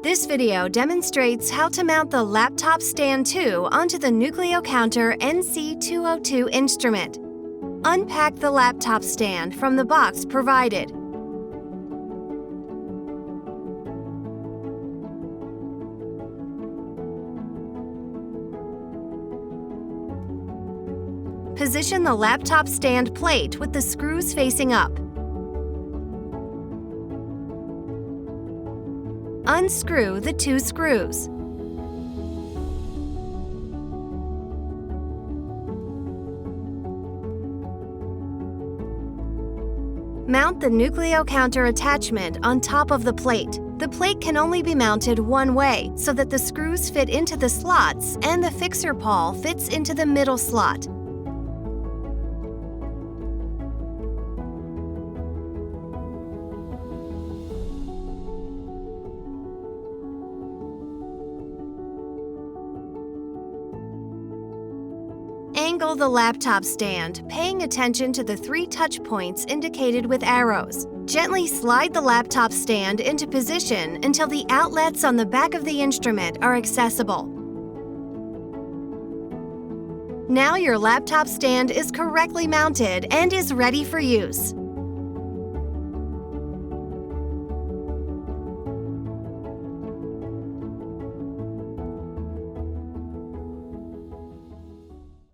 This video demonstrates how to mount the Laptop Stand 2 onto the NucleoCounter NC-202 instrument. Unpack the laptop stand from the box provided. Position the laptop stand plate with the screws facing up. Unscrew the 2 screws. Mount the NucleoCounter attachment on top of the plate. The plate can only be mounted one way so that the screws fit into the slots and the fixer pawl fits into the middle slot. Angle the laptop stand, paying attention to the 3 touch points indicated with arrows. Gently slide the laptop stand into position until the outlets on the back of the instrument are accessible. Now your laptop stand is correctly mounted and is ready for use.